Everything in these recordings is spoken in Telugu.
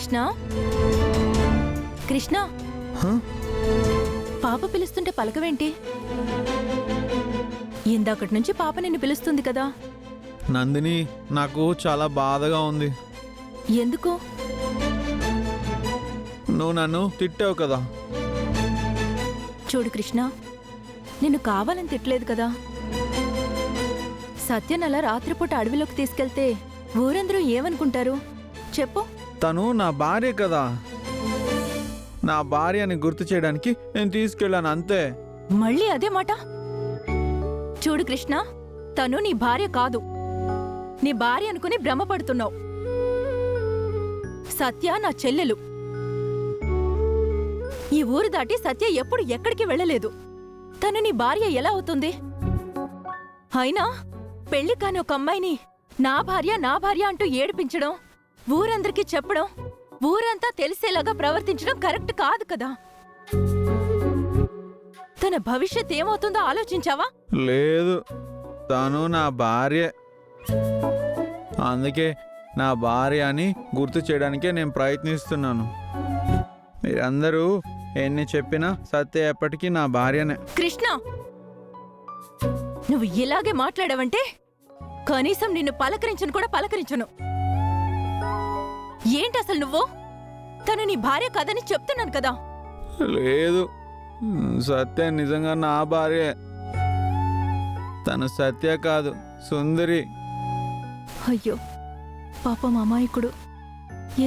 కృష్ణ కృష్ణ పాప పిలుస్తుంటే పలకవేంటి? ఇందాకటి నుంచి పాప నిన్ను పిలుస్తుంది కదా. నందిని, నాకు చాలా బాధగా ఉంది. ఎందుకు? నువ్వు నన్ను తిట్టావు కదా. చూడు కృష్ణ, నిన్ను కావాలని తిట్టలేదు కదా. సత్యన్ అలా రాత్రిపూట అడవిలోకి తీసుకెళ్తే ఊరందరూ ఏమనుకుంటారు చెప్పు? తను నా భార్య కదా. నా భార్యని గుర్తు చేయడానికి నేను తీసుకెళ్ళాను అంతే. మళ్ళీ అదే మాట. చూడు కృష్ణ, తను నీ భార్య కాదు. నీ భార్య అనుకుని భ్రమపడుతున్నావు. సత్య నా చెల్లెలు. ఈ ఊరు దాటి సత్య ఎప్పుడు ఎక్కడికి వెళ్ళలేదు. తను నీ భార్య ఎలా అవుతుంది? అయినా పెళ్లి కాని ఒక అమ్మాయిని నా భార్య అంటూ ఏడిపించడం, ఊరందరికీ చెప్పడం, ఊరంతా తెలిసేలాగా ప్రవర్తించడం కరెక్ట్ కాదు కదా. తన భవిష్యత్ ఏమవుతుందో ఆలోచించావా? లేదు, తను నా భార్య. అందుకే నా భార్య అని గుర్తు చేయడానికే నేను ప్రయత్నిస్తున్నాను. మీరందరూ ఎన్ని చెప్పినా సత్య ఎప్పటికీ నా భార్యనే. కృష్ణ, నువ్వు ఇలాగే మాట్లాడావంటే కనీసం నిన్ను పలకరించను కూడా పలకరించను. ఏంటి అసలు నువ్వు? తను నీ భార్య కాదని చెప్తున్నాను కదా. లేదు, సత్య నిజంగా నా భార్య. తను సత్య కాదు, సుందరి. అయ్యో పాపం అమాయకుడు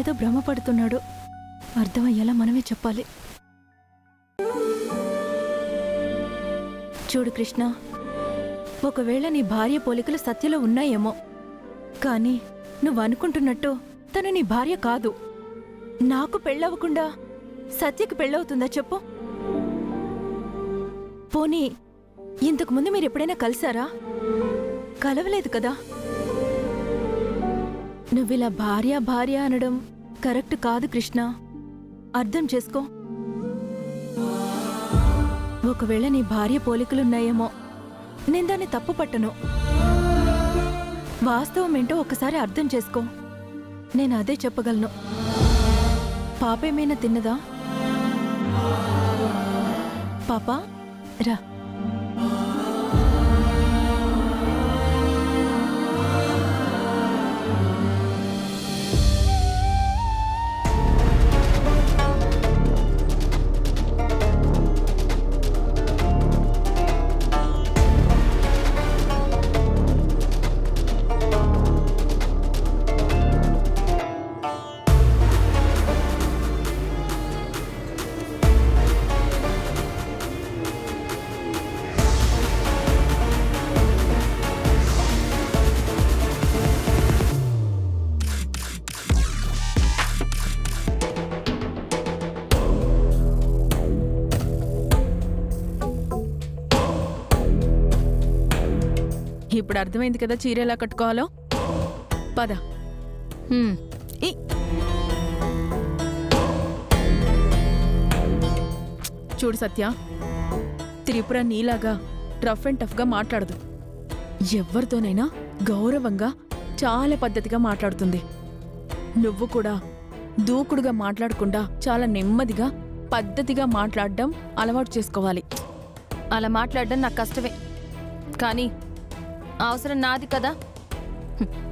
ఏదో భ్రమపడుతున్నాడు. అర్థమయ్యేలా మనమే చెప్పాలి. చూడు కృష్ణ, ఒకవేళ నీ భార్య పోలికలు సత్యలో ఉన్నాయేమో, కానీ నువ్వు అనుకుంటున్నట్టు తను నీ భార్య కాదు. నాకు పెళ్ళవకుండా సత్యకి పెళ్ళవుతుందా చెప్పు? పోనీ ఇంతకుముందు మీరు ఎప్పుడైనా కలిసారా? కలవలేదు కదా. నువ్విలా భార్య అనడం కరెక్ట్ కాదు కృష్ణ. అర్థం చేసుకో. ఒకవేళ నీ భార్య పోలికలున్నాయేమో, నేను దాన్ని తప్పు పట్టను. వాస్తవం ఏంటో ఒకసారి అర్థం చేసుకో. నేను అదే చెప్పగలను. పాపేమైనా తిన్నదా? పాపా రా. ఇప్పుడు అర్థమైంది కదా చీర ఎలా కట్టుకోవాలో. పద. చూడు సత్య, త్రిపుర నీలాగా రఫ్ అండ్ టఫ్గా మాట్లాడదు. ఎవరితోనైనా గౌరవంగా చాలా పద్ధతిగా మాట్లాడుతుంది. నువ్వు కూడా దూకుడుగా మాట్లాడకుండా చాలా నెమ్మదిగా పద్ధతిగా మాట్లాడడం అలవాటు చేసుకోవాలి. అలా మాట్లాడడం నాకు కష్టమే, కానీ అవసరం నాది కదా.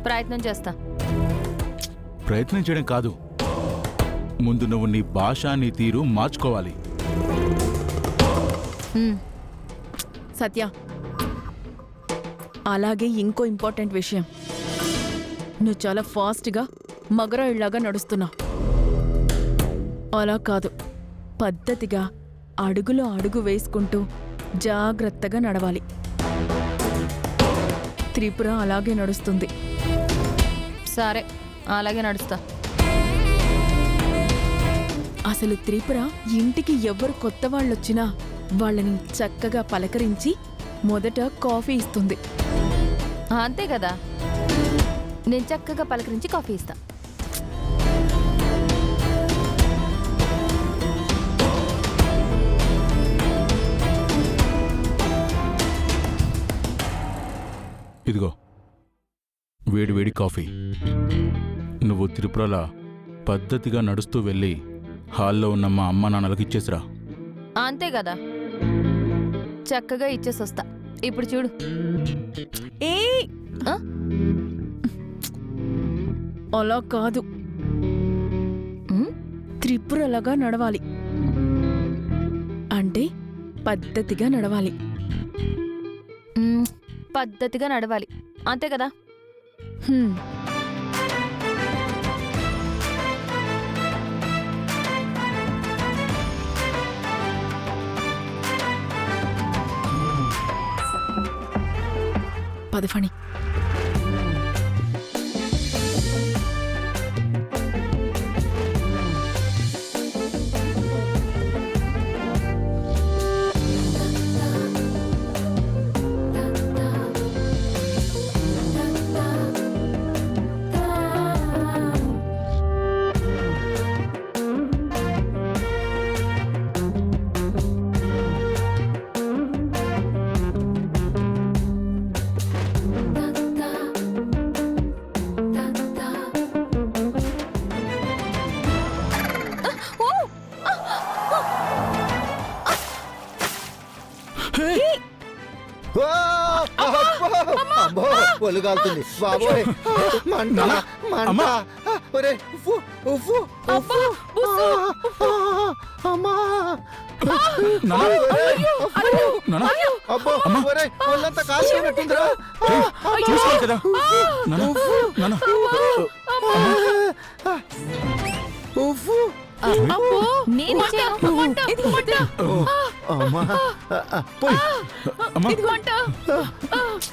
ప్రయత్నం చేస్తా. ప్రయత్నం చేయడం కాదు, ముందు నువ్వు నీ భాష నీ తీరు మార్చుకోవాలి. సత్య, అలాగే ఇంకో ఇంపార్టెంట్ విషయం, నువ్వు చాలా ఫాస్ట్గా మగరాయిళ్లాగా నడుస్తున్నావు. అలా కాదు, పద్ధతిగా అడుగులో అడుగు వేసుకుంటూ జాగ్రత్తగా నడవాలి. త్రిపుర అలాగే నడుస్తుంది. సరే, అలాగే నడుస్తా. అసలు త్రిపుర ఇంటికి ఎవరు కొత్త వాళ్ళొచ్చినా వాళ్ళని చక్కగా పలకరించి మొదట కాఫీ ఇస్తుంది. అంతే కదా, నేను చక్కగా పలకరించి కాఫీ ఇస్తా. ఇదిగో వేడి వేడి కాఫీ. నువ్వు త్రిపురలా పద్ధతిగా నడుస్తూ వెళ్ళి హాల్లో ఉన్న మా అమ్మ నాన్నలకు ఇచ్చేసిరా. అంతే కదా, చక్కగా ఇచ్చేసొస్తా. ఇప్పుడు చూడు. ఏ ఆ? అలా కాదు, ఉమ్, త్రిపురలాగా నడవాలి. అంటే పద్ధతిగా నడవాలి. పద్ధతిగా నడవాలి, అంతే కదా. హ్మ్. పదఫణి. అమ్మో ఒళ్ళు కాలుతుంది బాబోయ్, మంట మంట. అమ్మా. ఒరే ఉఫ్ఫు ఉఫ్ఫు ఉఫ్ఫు. అమ్మా నాన్న, నాన్న, అబ్బో ఒరే ఒళ్ళంతా కాల్చినట్టుందిరా. చూసుకోవాలి కదా. నాన్న, నాన్న. ఉఫ్ఫు. నేను ఇచ్చాను. అమ్మా పోయ్. అమ్మా,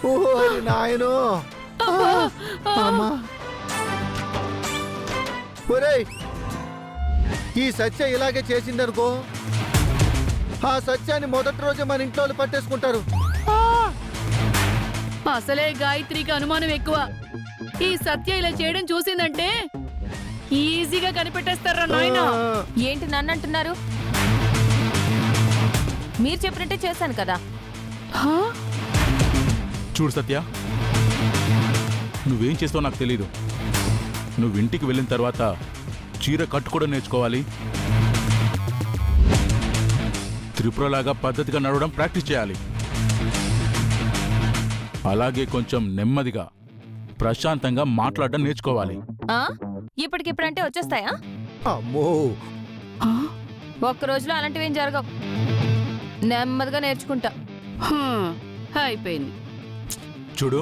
ఓ నాయనో. అమ్మా ఒరేయ్, ఈ సత్య ఇలాగే చేసిందనుకో, ఆ సత్యాన్ని మొదటి రోజే మన ఇంట్లో వాళ్ళు పట్టేసుకుంటారు. అసలే గాయత్రికి అనుమానం ఎక్కువ. ఈ సత్య ఇలా చేయడం చూసిందంటే ఈజీగా కనిపెట్టేస్తారా నాయనా. ఏంటి నన్ను అంటున్నారు? మీరు చెప్పినట్టే చేశాను కదా. చూడు సత్య, నువ్వేం చేస్తావో నాకు తెలీదు. నువ్వు ఇంటికి వెళ్ళిన తర్వాత చీర కట్టుకోవడం నేర్చుకోవాలి, త్రిపురలాగా పద్ధతిగా నడవడం ప్రాక్టీస్ చేయాలి. అలాగే కొంచెం నెమ్మదిగా ప్రశాంతంగా మాట్లాడడం నేర్చుకోవాలి. ఆ? ఇప్పటికిప్పుడంటే వచ్చేస్తాయా? అమ్మో ఒక్క రోజులో అలాంటివేం జరగవు. నెమ్మదిగా నేర్చుకుంటా. అయిపోయింది. చూడు,